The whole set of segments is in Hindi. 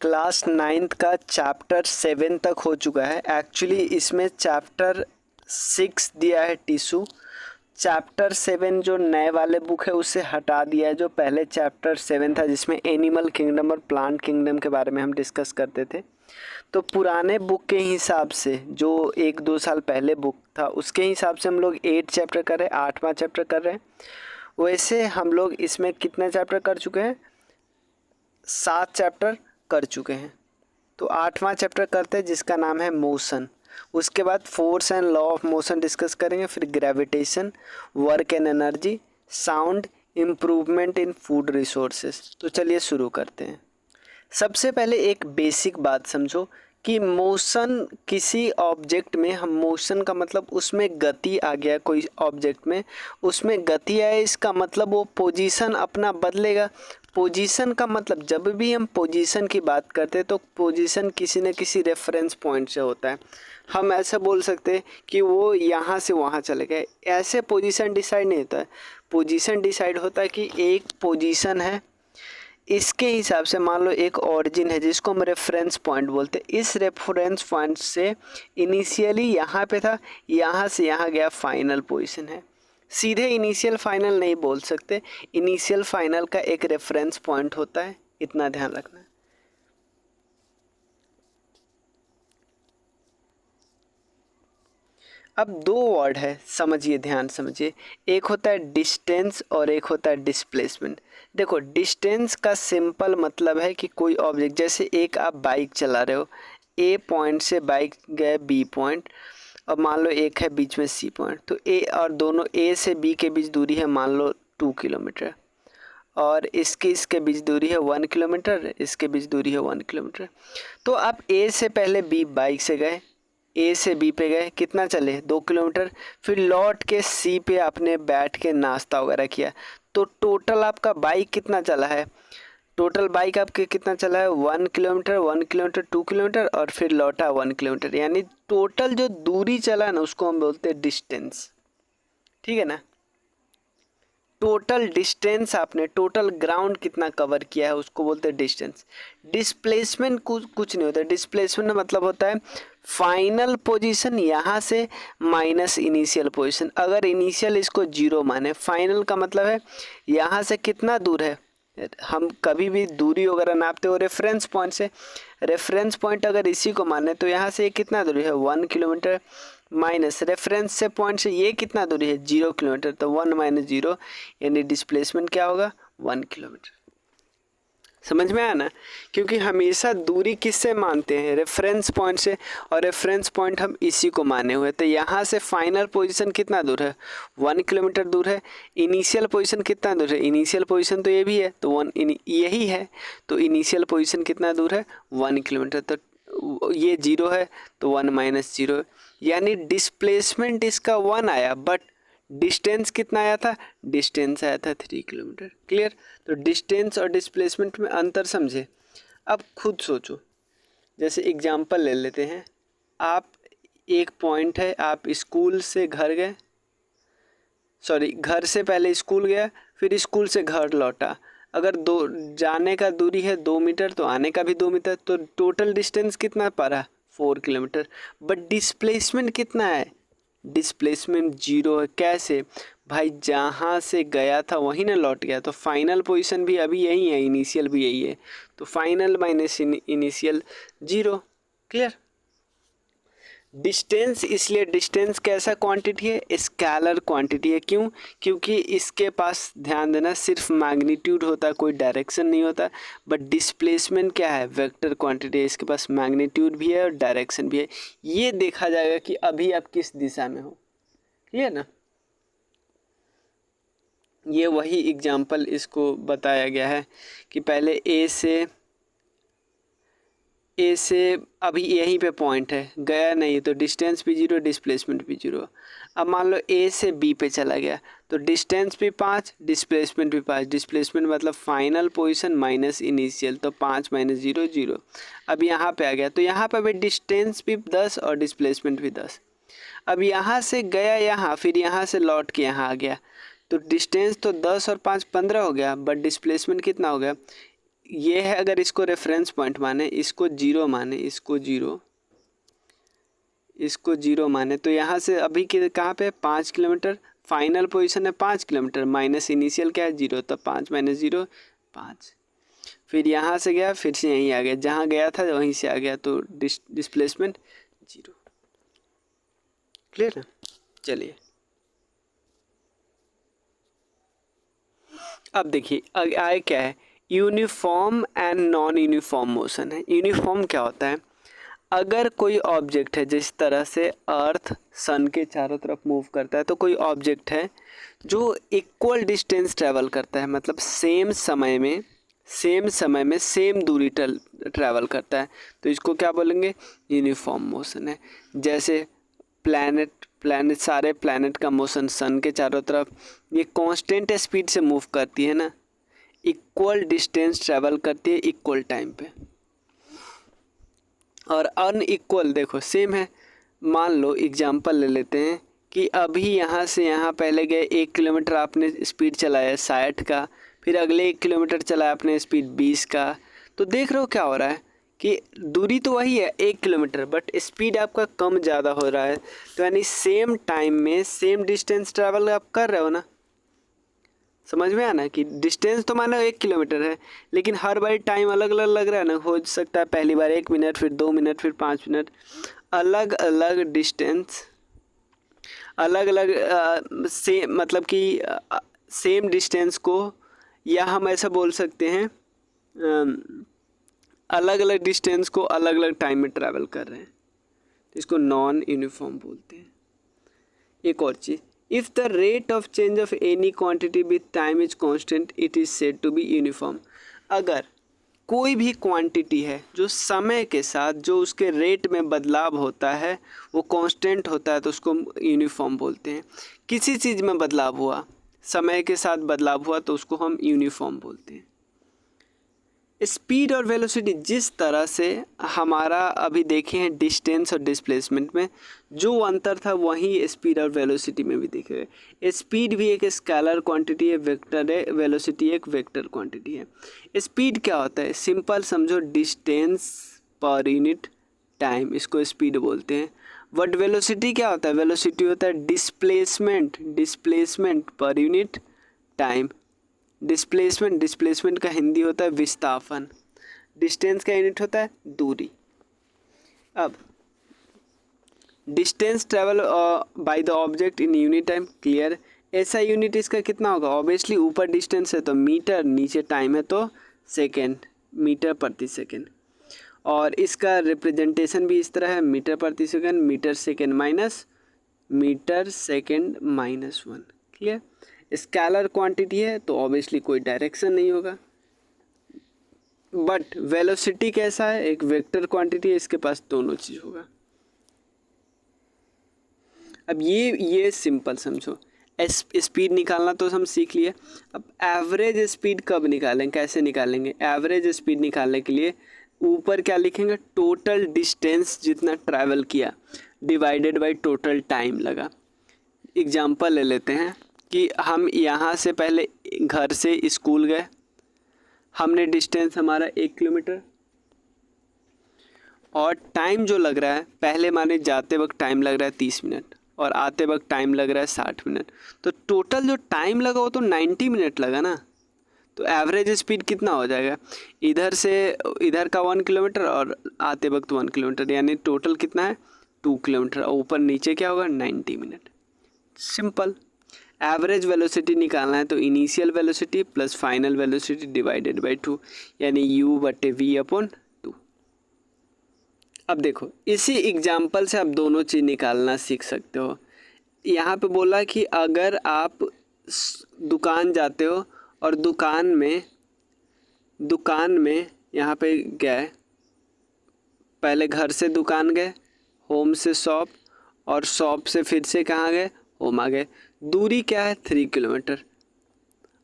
क्लास 9th का चैप्टर 7 तक हो चुका है। एक्चुअली इसमें चैप्टर 6 दिया है टिश्यू। चैप्टर 7 जो नए वाले बुक है उससे हटा दिया है। जो पहले चैप्टर 7 था जिसमें एनिमल किंगडम और प्लांट किंगडम के बारे में हम डिस्कस करते थे, तो पुराने बुक के हिसाब से जो 1-2 साल पहले बुक था उसके हिसाब से हम लोग 8 चैप्टर कर रहे हैं, 8वां चैप्टर कर रहे हैं। वैसे हम लोग इसमें कितने चैप्टर कर चुके हैं? 7 चैप्टर कर चुके हैं। तो 8वां चैप्टर करते हैं जिसका नाम है मोशन। उसके बाद force and law of motion discuss करेंगे, फिर gravitation, work and energy, sound, improvement in food resources. तो चलिए शुरू करते हैं। सबसे पहले एक बेसिक बात समझो कि मोशन किसी ऑब्जेक्ट में, हम मोशन का मतलब उसमें गति आ गया, कोई ऑब्जेक्ट में उसमें गति आए, इसका मतलब वो पोजीशन अपना बदलेगा। पोजीशन का मतलब जब भी हम पोजीशन की बात करते हैं तो पोजीशन किसी न किसी रेफरेंस पॉइंट से होता है। हम ऐसा बोल सकते हैं कि वो यहाँ से वहाँ चले गए, ऐसे पोजीशन डिसाइड नहीं होता है। पोजीशन डिसाइड होता है कि एक पोजीशन है, इसके हिसाब से मान लो एक ओरिजिन है जिसको हम रेफरेंस पॉइंट बोलते हैं। इस रेफरेंस पॉइंट से इनिशियली यहाँ पे था, यहाँ से यहाँ गया, फाइनल पोजीशन है। सीधे इनिशियल फाइनल नहीं बोल सकते, इनिशियल फाइनल का एक रेफरेंस पॉइंट होता है, इतना ध्यान रखना है। अब दो वर्ड है, समझिए, ध्यान समझिए। एक होता है डिस्टेंस और एक होता है डिस्प्लेसमेंट। देखो, डिस्टेंस का सिंपल मतलब है कि कोई ऑब्जेक्ट, जैसे एक आप बाइक चला रहे हो, ए पॉइंट से बाइक गए बी पॉइंट, और मान लो एक है बीच में सी पॉइंट, तो ए और दोनों ए से बी के बीच दूरी है मान लो 2 किलोमीटर, और इसके बीच दूरी है 1 किलोमीटर, इसके बीच दूरी है 1 किलोमीटर। तो आप ए से पहले बी बाइक से गए, ए से बी पे गए, कितना चले? 2 किलोमीटर। फिर लौट के सी पे आपने बैठ के नाश्ता वगैरह किया, तो टोटल आपका बाइक कितना चला है? टोटल बाइक आपके कितना चला है? 1 किलोमीटर, 1 किलोमीटर, 2 किलोमीटर, और फिर लौटा 1 किलोमीटर। यानी टोटल जो दूरी चला है ना उसको हम बोलते हैं डिस्टेंस। ठीक है ना? टोटल डिस्टेंस, आपने टोटल ग्राउंड कितना कवर किया है उसको बोलते हैं डिस्टेंस। डिस्प्लेसमेंट कुछ नहीं होता। डिस्प्लेसमेंट मतलब होता है फाइनल पोजीशन यहाँ से माइनस इनिशियल पोजीशन। अगर इनिशियल इसको 0 माने, फाइनल का मतलब है यहाँ से कितना दूर है। हम कभी भी दूरी वगैरह नापते हो रेफरेंस पॉइंट से, रेफरेंस पॉइंट अगर इसी को माने तो यहाँ से कितना दूरी है? 1 किलोमीटर, माइनस रेफरेंस से पॉइंट से ये कितना दूरी है? 0 किलोमीटर, तो 1 माइनस 0 यानी डिस्प्लेसमेंट क्या होगा? 1 किलोमीटर। समझ में आया ना? क्योंकि हमेशा दूरी किससे मानते हैं? रेफरेंस पॉइंट से, और रेफरेंस पॉइंट हम इसी को माने हुए। तो यहाँ से फाइनल पोजीशन कितना दूर है? 1 किलोमीटर दूर है। इनिशियल पोजीशन कितना दूर है? इनिशियल पोजीशन तो ये भी है, तो 1 यही है, तो इनिशियल पोजीशन कितना दूर है? 1 किलोमीटर। तो ये 0 है, तो 1 माइनस 0, यानी डिस्प्लेसमेंट इसका 1 आया, बट डिस्टेंस कितना आया था? डिस्टेंस आया था 3 किलोमीटर। क्लियर? तो डिस्टेंस और डिस्प्लेसमेंट में अंतर समझे। अब खुद सोचो, जैसे एग्जांपल ले लेते हैं। आप, एक पॉइंट है, आप स्कूल से घर गए, सॉरी घर से पहले स्कूल गया, फिर स्कूल से घर लौटा। अगर दो जाने का दूरी है 2 मीटर तो आने का भी 2 मीटर, तो टोटल डिस्टेंस कितना पड़ा? 4 किलोमीटर। बट डिस्प्लेसमेंट कितना है? डिस्प्लेसमेंट 0 है। कैसे भाई? जहाँ से गया था वहीं ना लौट गया, तो फाइनल पोजीशन भी अभी यही है, इनिशियल भी यही है, तो final minus initial 0। Clear? Distance, इसलिए डिस्टेंस कैसा क्वांटिटी है? स्केलर क्वांटिटी है। क्यों? क्योंकि इसके पास, ध्यान देना, सिर्फ मैग्नीट्यूड होता है, कोई डायरेक्शन नहीं होता। बट डिस्प्लेसमेंट क्या है? वेक्टर क्वांटिटी है, इसके पास मैग्नीट्यूड भी है और डायरेक्शन भी है। ये देखा जाएगा कि अभी आप किस दिशा में हो। क्लियर ना? ये वही एग्जाम्पल इसको बताया गया है कि पहले ए से अभी यहीं पे पॉइंट है, गया नहीं, तो डिस्टेंस भी 0, डिस्प्लेसमेंट भी 0। अब मान लो ए से बी पे चला गया, तो डिस्टेंस भी 5, डिस्प्लेसमेंट भी 5। डिस्प्लेसमेंट मतलब फाइनल पोजीशन माइनस इनिशियल, तो 5 माइनस 0 0। अब यहाँ पे आ गया, तो यहाँ पे भी डिस्टेंस भी 10 और डिस्प्लेसमेंट भी 10। अब यहाँ से गया यहाँ, फिर यहाँ से लौट के यहाँ आ गया, तो डिस्टेंस तो 10 और 5 15 हो गया, बट डिस्प्लेसमेंट कितना हो गया? ये है, अगर इसको रेफरेंस पॉइंट माने, इसको जीरो माने, इसको जीरो माने, तो यहाँ से अभी के कहाँ पे 5 किलोमीटर, फाइनल पोजीशन है 5 किलोमीटर, माइनस इनिशियल क्या है 0, तब 5 माइनस 0 5। फिर यहाँ से गया, फिर से यहीं आ गया, जहाँ गया था वहीं से आ गया, तो डिस्प्लेसमेंट 0। क्लियर है? चलिए अब देखिए आए क्या है, uniform and non uniform motion है। यूनिफॉर्म क्या होता है, अगर कोई ऑब्जेक्ट है, जिस तरह से अर्थ सन के चारों तरफ मूव करता है, तो कोई ऑब्जेक्ट है जो इक्वल डिस्टेंस ट्रैवल करता है, मतलब सेम समय में सेम दूरी ट्रैवल करता है, तो इसको क्या बोलेंगे, यूनिफॉर्म मोशन है। जैसे प्लैनेट सारे प्लैनेट का मोशन सन के चारों तरफ ये कांस्टेंट स्पीड से मूव करती है ना, इक्वल डिस्टेंस ट्रैवल करती है इक्वल टाइम पे। और अनइक्वल देखो सेम है, मान लो एग्जांपल ले लेते हैं कि अभी यहाँ से यहाँ पहले गए 1 किलोमीटर आपने स्पीड चलाया 60 का, फिर अगले 1 किलोमीटर चलाया आपने स्पीड 20 का, तो देख रहे हो क्या हो रहा है कि दूरी तो वही है 1 किलोमीटर, बट स्पीड आपका कम ज़्यादा हो रहा है। तो यानी सेम टाइम में सेम डिस्टेंस ट्रैवल आप कर रहे हो ना, समझ में आना कि डिस्टेंस तो मानो 1 किलोमीटर है, लेकिन हर बार टाइम अलग अलग लग रहा है ना, हो सकता है पहली बार 1 मिनट, फिर 2 मिनट, फिर 5 मिनट, अलग अलग डिस्टेंस, अलग अलग सेम, मतलब कि सेम डिस्टेंस को, या हम ऐसा बोल सकते हैं अलग अलग डिस्टेंस को अलग अलग टाइम में ट्रैवल कर रहे हैं, इसको नॉन यूनिफॉर्म बोलते हैं। एक और चीज़, if the rate of change of any quantity with time is constant it is said to be uniform. अगर कोई भी क्वांटिटी है जो समय के साथ जो उसके रेट में बदलाव होता है वो कांस्टेंट होता है, तो उसको यूनिफॉर्म बोलते हैं। किसी चीज़ में बदलाव हुआ, समय के साथ बदलाव हुआ, तो उसको हम यूनिफॉर्म बोलते हैं। स्पीड और वेलोसिटी, जिस तरह से हमारा अभी देखे हैं डिस्टेंस और डिस्प्लेसमेंट में जो अंतर था, वही स्पीड और वेलोसिटी में भी देखेंगे। स्पीड भी एक स्केलर क्वांटिटी है, वेक्टर है, वेलोसिटी एक वेक्टर क्वांटिटी है। स्पीड क्या होता है, सिंपल समझो, डिस्टेंस पर यूनिट टाइम, इसको स्पीड बोलते हैं। बट वेलोसिटी क्या होता है, वेलोसिटी होता है displacement per unit time. Displacement का हिंदी होता है विस्थापन, डिस्टेंस का यूनिट होता है दूरी। अब distance travel by the object in unit time, clear. ऐसा यूनिट इसका कितना होगा, ऑब्वियसली ऊपर डिस्टेंस है तो मीटर, नीचे टाइम है तो सेकेंड, मीटर प्रति सेकेंड। और इसका रिप्रेजेंटेशन भी इस तरह है, मीटर प्रति second, metre second minus 1, clear. Scalar quantity है तो ऑब्वियसली कोई डायरेक्शन नहीं होगा। बट वेलोसिटी कैसा है, एक वेक्टर क्वांटिटी है, इसके पास दोनों चीज़ होगा। अब ये सिंपल समझो, स्पीड निकालना तो हम सीख लिए। अब एवरेज स्पीड कब निकालें, कैसे निकालेंगे, एवरेज स्पीड निकालने के लिए ऊपर क्या लिखेंगे, टोटल डिस्टेंस जितना ट्रैवल किया डिवाइडेड बाय टोटल टाइम लगा। एग्जांपल ले लेते हैं कि हम यहाँ से पहले घर से स्कूल गए, हमने डिस्टेंस हमारा 1 किलोमीटर, और टाइम जो लग रहा है, पहले माने जाते वक्त टाइम लग रहा है 30 मिनट और आते वक्त टाइम लग रहा है 60 मिनट, तो टोटल जो टाइम लगा वो तो 90 मिनट लगा ना। तो एवरेज स्पीड कितना हो जाएगा, इधर से इधर का 1 किलोमीटर और आते वक्त 1 किलोमीटर, यानी टोटल कितना है 2 किलोमीटर, और ऊपर नीचे क्या होगा 90 मिनट। सिंपल। एवरेज वेलोसिटी निकालना है तो initial velocity plus final velocity divided by 2, यानी u/v/2। अब देखो इसी एग्जाम्पल से आप दोनों चीज़ निकालना सीख सकते हो। यहाँ पे बोला कि अगर आप दुकान जाते हो और दुकान में यहाँ पे गए, पहले घर से दुकान गए, होम से शॉप, और शॉप से फिर से कहाँ गए, होम आ गए, दूरी क्या है 3 किलोमीटर,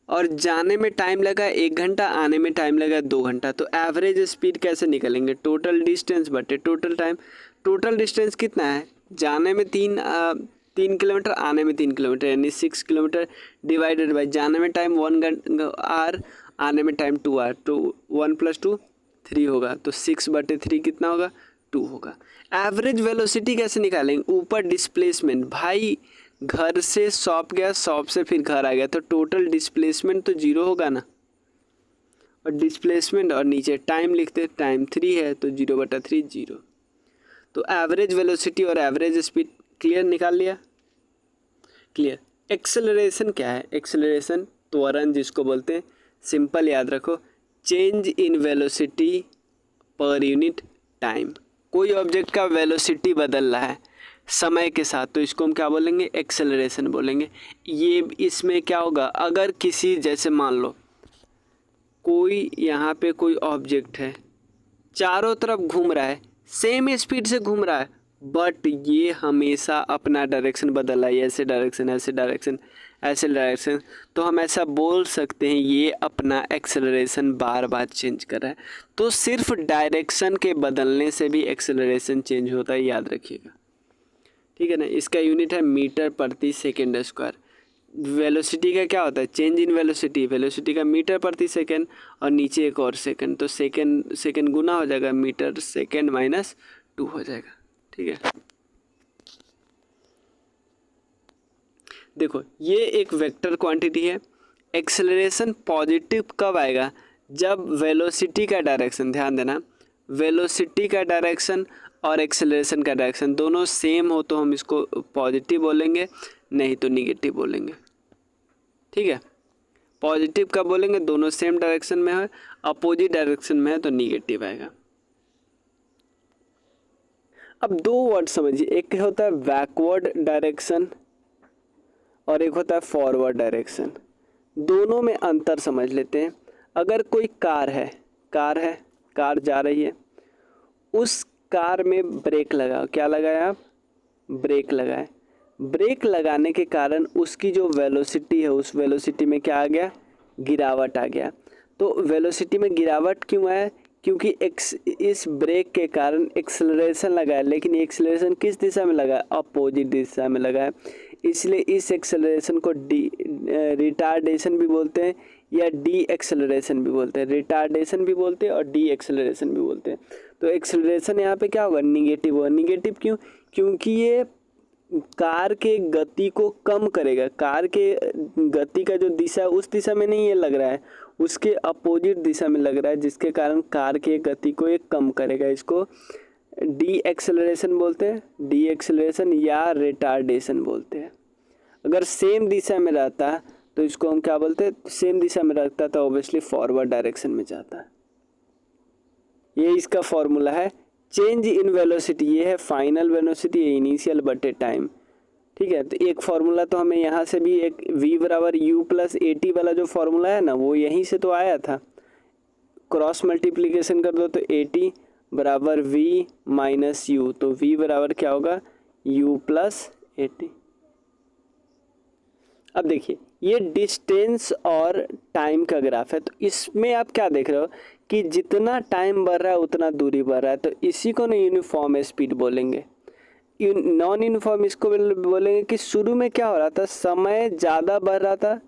और जाने में टाइम लगा 1 घंटा, आने में टाइम लगा 2 घंटा। तो एवरेज स्पीड कैसे निकलेंगे, टोटल डिस्टेंस बटे टोटल टाइम। टोटल डिस्टेंस कितना है, जाने में 3 किलोमीटर, आने में 3 किलोमीटर, यानी 6 किलोमीटर, डिवाइडेड बाय जाने में टाइम 1 आवर आने में टाइम 2 आया, तो 1 + 2 3 होगा, तो 6/3 कितना होगा 2 होगा। एवरेज वेलोसिटी कैसे निकालेंगे, ऊपर डिस्प्लेसमेंट, भाई घर से शॉप गया, शॉप से फिर घर आ गया, तो टोटल डिस्प्लेसमेंट तो 0 होगा ना, और डिस्प्लेसमेंट और नीचे टाइम लिखते, टाइम 3 है तो 0/3 0। तो एवरेज वेलोसिटी और एवरेज स्पीड क्लियर निकाल लिया, क्लियर। एक्सेलरेशन क्या है, एक्सेलरेशन त्वरण जिसको बोलते हैं, सिंपल याद रखो, change in velocity per unit time. कोई ऑब्जेक्ट का वेलोसिटी बदल रहा है समय के साथ, तो इसको हम क्या बोलेंगे, एक्सेलरेशन बोलेंगे। ये इसमें क्या होगा, अगर किसी, जैसे मान लो कोई यहाँ पे कोई ऑब्जेक्ट है, चारों तरफ घूम रहा है, सेम स्पीड से घूम रहा है, बट ये हमेशा अपना डायरेक्शन बदल रहा है, ऐसे डायरेक्शन, ऐसे डायरेक्शन, ऐसे डायरेक्शन, तो हम ऐसा बोल सकते हैं ये अपना एक्सेलरेशन बार बार चेंज कर रहा है। तो सिर्फ डायरेक्शन के बदलने से भी एक्सेलरेशन चेंज होता है, याद रखिएगा, ठीक है ना। इसका यूनिट है मीटर प्रति सेकेंड स्क्वायर। वेलोसिटी का क्या होता है, चेंज इन वेलोसिटी, वेलोसिटी का मीटर प्रति सेकेंड, और नीचे एक और सेकेंड, तो सेकेंड गुना हो जाएगा, मीटर सेकेंड -2 हो जाएगा, ठीक है। देखो ये एक वेक्टर क्वांटिटी है। एक्सेलरेशन पॉजिटिव कब आएगा, जब वेलोसिटी का डायरेक्शन, ध्यान देना, वेलोसिटी का डायरेक्शन और एक्सेलरेशन का डायरेक्शन दोनों सेम हो तो हम इसको पॉजिटिव बोलेंगे, नहीं तो निगेटिव बोलेंगे, ठीक है। पॉजिटिव कब बोलेंगे, दोनों सेम डायरेक्शन में है, अपोजिट डायरेक्शन में है तो निगेटिव आएगा। अब 2 वर्ड समझिए, एक होता है बैकवर्ड डायरेक्शन और एक होता है फॉरवर्ड डायरेक्शन। दोनों में अंतर समझ लेते हैं। अगर कोई कार है, कार जा रही है, उस कार में ब्रेक लगाओ, क्या लगाया आप, ब्रेक लगाए, ब्रेक लगाने के कारण उसकी जो वेलोसिटी है, उस वेलोसिटी में क्या आ गया, गिरावट आ गया। तो वेलोसिटी में गिरावट क्यों आया, क्योंकि इस ब्रेक के कारण एक्सेलरेशन लगा है, लेकिन एक्सेलरेशन किस दिशा में लगा है, अपोजिट दिशा में लगा है, इसलिए इस एक्सेलरेशन को रिटार्डेशन भी बोलते हैं या डी एक्सेलरेशन भी बोलते हैं, रिटार्डेशन भी बोलते हैं और डी एक्सेलरेशन भी बोलते हैं। तो एक्सेलरेशन यहाँ पे क्या होगा, निगेटिव होगा। निगेटिव क्यों, क्योंकि ये कार के गति को कम करेगा, कार के गति का जो दिशा है उस दिशा में नहीं ये लग रहा है, उसके अपोजिट दिशा में लग रहा है, जिसके कारण कार के गति को ये कम करेगा। इसको डी एक्सेलरेशन बोलते हैं, डी एक्सेलरेशन या रिटार्डेशन बोलते हैं। अगर सेम दिशा में रहता तो इसको हम क्या बोलते हैं, सेम दिशा में रहता तो ऑब्वियसली फॉरवर्ड डायरेक्शन में जाता है। ये इसका फॉर्मूला है, चेंज इन वेलोसिटी, ये है फाइनल वेलोसिटी, ये इनिशियल बटे टाइम, ठीक है। तो एक फार्मूला तो हमें यहाँ से भी एक v = u + at वाला जो फार्मूला है ना, वो यहीं से तो आया था, क्रॉस मल्टीप्लिकेशन कर दो तो at = v - u, तो v बराबर क्या होगा, u + at। अब देखिए ये डिस्टेंस और टाइम का ग्राफ है, तो इसमें आप क्या देख रहे हो कि जितना टाइम बढ़ रहा है उतना दूरी बढ़ रहा है, तो इसी को ना यूनिफॉर्म स्पीड बोलेंगे। नॉन यूनिफॉर्म इसको बोलेंगे कि शुरू में क्या हो रहा था, समय ज़्यादा बढ़ रहा था,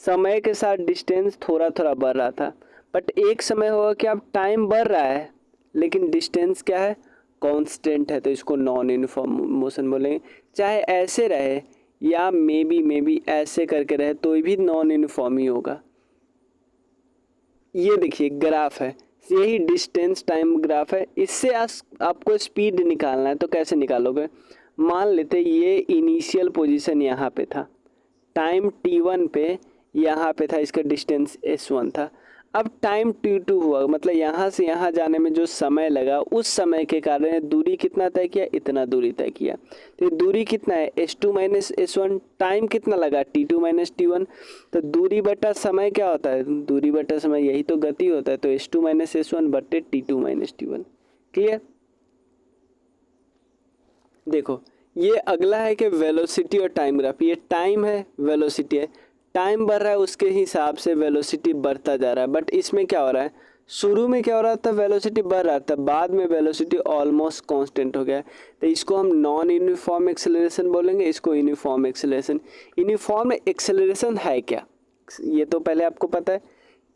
समय के साथ डिस्टेंस थोड़ा थोड़ा बढ़ रहा था, बट एक समय होगा कि अब टाइम बढ़ रहा है लेकिन डिस्टेंस क्या है, कांस्टेंट है, तो इसको नॉन यूनिफॉर्म मोशन बोलेंगे। चाहे ऐसे रहे या मे बी ऐसे करके रहे तो भी नॉन यूनिफॉर्म ही होगा। ये देखिए ग्राफ है, यही डिस्टेंस टाइम ग्राफ है। इससे आपको स्पीड निकालना है तो कैसे निकालोगे, मान लेते ये इनिशियल पोजीशन यहाँ पे था, टाइम t1 पे यहाँ पे था, इसका डिस्टेंस s1 था। अब टाइम t2 हुआ, मतलब यहाँ से यहाँ जाने में जो समय लगा उस समय के कारण दूरी कितना तय किया, इतना दूरी तय किया। तो दूरी कितना है, s2 - s1, टाइम कितना लगा, t2 - t1, तो दूरी बटा समय क्या होता है, दूरी बटा समय यही तो गति होता है, तो s2 - s1 बटे t2 - t1। क्लियर। देखो ये अगला है कि वेलोसिटी और टाइम ग्राफ, ये टाइम है, वेलोसिटी है, टाइम बढ़ रहा है उसके हिसाब से वेलोसिटी बढ़ता जा रहा है। बट इसमें क्या हो रहा है, शुरू में क्या हो रहा था, वेलोसिटी बढ़ रहा था, बाद में वेलोसिटी ऑलमोस्ट कांस्टेंट हो गया है, तो इसको हम नॉन यूनिफॉर्म एक्सेलरेशन बोलेंगे, इसको यूनिफॉर्म एक्सेलरेशन। यूनिफॉर्म एक्सेलरेशन है क्या, ये तो पहले आपको पता है,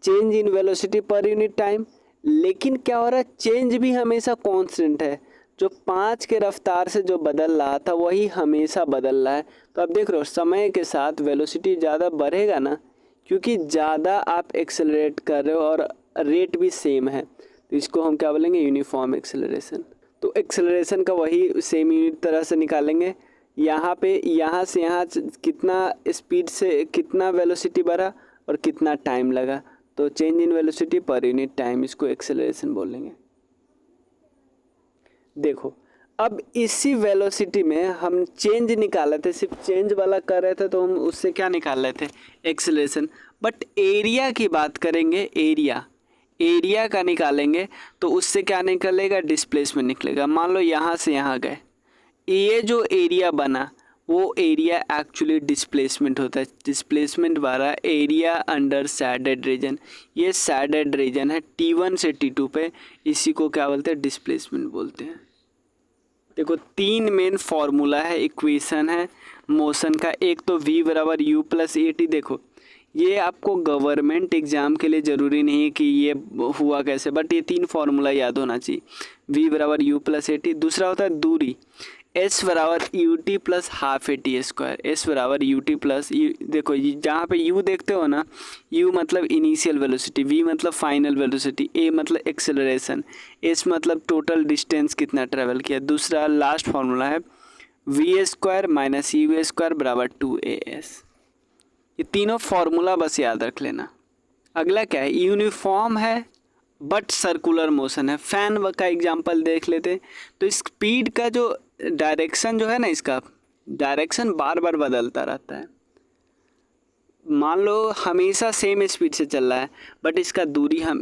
change in velocity per unit time. लेकिन क्या हो रहा है, चेंज भी हमेशा कांस्टेंट है, जो 5 के रफ्तार से जो बदल रहा था वही हमेशा बदल रहा है। तो आप देख रहे हो समय के साथ वेलोसिटी ज़्यादा बढ़ेगा ना, क्योंकि ज़्यादा आप एक्सेलरेट कर रहे हो और रेट भी सेम है, तो इसको हम क्या बोलेंगे, यूनिफॉर्म एक्सेलरेशन। तो एक्सेलरेशन का वही सेम यूनिट तरह से निकालेंगे। यहाँ पे यहाँ से यहाँ कितना स्पीड से कितना वेलोसिटी बढ़ा और कितना टाइम लगा, तो change in velocity per unit time, इसको एक्सेलरेशन बोलेंगे। देखो अब इसी वेलोसिटी में हम चेंज निकाले थे, सिर्फ चेंज वाला कर रहे थे, तो हम उससे क्या निकाल रहे थे, एक्सेलरेशन। बट एरिया की बात करेंगे, एरिया का निकालेंगे तो उससे क्या निकलेगा, डिस्प्लेसमेंट निकलेगा। मान लो यहाँ से यहाँ गए, ये जो एरिया बना वो एरिया एक्चुअली डिस्प्लेसमेंट होता है। डिस्प्लेसमेंट वाला एरिया अंडर सैडेड रीजन, ये सैडेड रीजन है T1 से T2 पे, इसी को क्या बोलते हैं, डिस्प्लेसमेंट बोलते हैं। देखो 3 मेन फार्मूला है, इक्वेशन है मोशन का। एक तो v बराबर u प्लस ए टी। देखो ये आपको गवर्नमेंट एग्जाम के लिए ज़रूरी नहीं है कि ये हुआ कैसे, बट ये 3 फार्मूला याद होना चाहिए। v बराबर u प्लस ए टी। दूसरा होता है दूरी, s बराबर U T plus half A T square, s बराबर यू टी प्लस देखो जहाँ पे u देखते हो ना, u मतलब इनिशियल वेलोसिटी, v मतलब फाइनल वेलोसिटी, a मतलब एक्सेलरेशन, s मतलब टोटल डिस्टेंस कितना ट्रेवल किया। दूसरा लास्ट फार्मूला है v square minus u square बराबर 2as। ये तीनों फार्मूला बस याद रख लेना। अगला क्या है, यूनिफॉर्म है बट सर्कुलर मोशन है। फैन का एग्जांपल देख लेते हैं। तो स्पीड का जो डायरेक्शन जो है ना, इसका डायरेक्शन बार बार बदलता रहता है। मान लो हमेशा सेम स्पीड से चल रहा है, बट इसका दूरी हम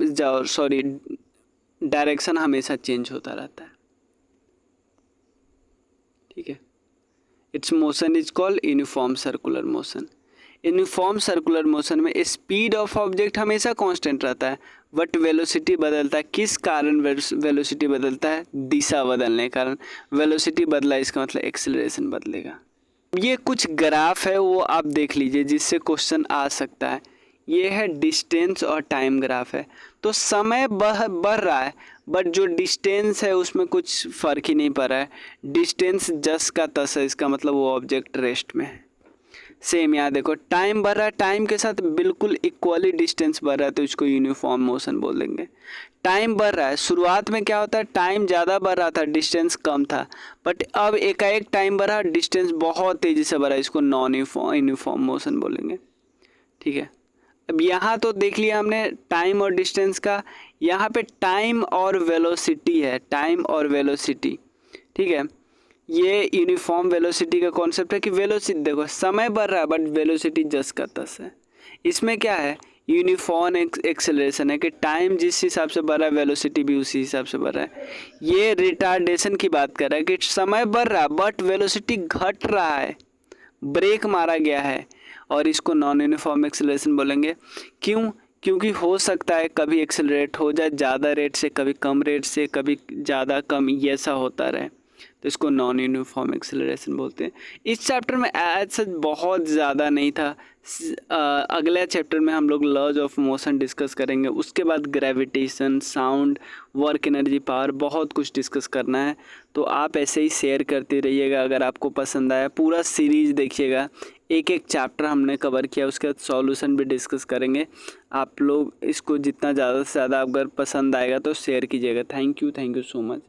डायरेक्शन हमेशा चेंज होता रहता है। ठीक है, it's motion is called uniform circular motion. Uniform circular motion में स्पीड ऑफ ऑब्जेक्ट हमेशा कांस्टेंट रहता है, बट वेलोसिटी बदलता है। किस कारण वेलोसिटी बदलता है, दिशा बदलने के कारण। वेलोसिटी बदला इसका मतलब एक्सेलरेशन बदलेगा। ये कुछ ग्राफ है वो आप देख लीजिए जिससे क्वेश्चन आ सकता है। ये है डिस्टेंस और टाइम ग्राफ है। तो समय बढ़ रहा है, बट जो डिस्टेंस है उसमें कुछ फ़र्क ही नहीं पड़ रहा है। डिस्टेंस जस का तस है, इसका मतलब वो ऑब्जेक्ट रेस्ट में है। सेम यहाँ देखो टाइम बढ़ रहा है, टाइम के साथ बिल्कुल इक्वली डिस्टेंस बढ़ रहा है, तो इसको यूनिफॉर्म मोशन बोल देंगे। टाइम बढ़ रहा है, शुरुआत में क्या होता है, टाइम ज़्यादा बढ़ रहा था, डिस्टेंस कम था, बट अब एकाएक टाइम बढ़ा, डिस्टेंस बहुत तेज़ी से बढ़ा, इसको नॉन यूनिफॉर्म मोशन बोलेंगे। ठीक है, अब यहाँ तो देख लिया हमने टाइम और डिस्टेंस का। यहाँ पे टाइम और वेलोसिटी है, टाइम और वेलोसिटी। ठीक है, ये यूनिफॉर्म वेलोसिटी का कॉन्सेप्ट है कि वेलोसिटी देखो समय बढ़ रहा है बट वेलोसिटी जस का तस है। इसमें क्या है, यूनिफॉर्म एक्सेलरेशन है कि टाइम जिस हिसाब से बढ़ रहा है वेलोसिटी भी उसी हिसाब से बढ़ रहा है। ये रिटार्डेशन की बात कर रहा है कि समय बढ़ रहा है बट वेलोसिटी घट रहा है, ब्रेक मारा गया है, और इसको नॉन यूनिफॉर्म एक्सेलरेशन बोलेंगे। क्यों, क्योंकि हो सकता है कभी एक्सेलरेट हो जाए ज़्यादा रेट से, कभी कम रेट से, कभी ज़्यादा कम, ये ऐसा होता रहे, तो इसको नॉन यूनिफॉर्म एक्सेलरेशन बोलते हैं। इस चैप्टर में एज सच बहुत ज़्यादा नहीं था। अगले चैप्टर में हम लोग लॉज ऑफ मोशन डिस्कस करेंगे, उसके बाद gravitation, sound, work energy, power, बहुत कुछ डिस्कस करना है। तो आप ऐसे ही शेयर करते रहिएगा। अगर आपको पसंद आया पूरा सीरीज़ देखिएगा, एक एक चैप्टर हमने कवर किया, उसके बाद सॉल्यूशन भी डिस्कस करेंगे। आप लोग इसको जितना ज़्यादा से ज़्यादा अगर पसंद आएगा तो शेयर कीजिएगा। Thank you so much.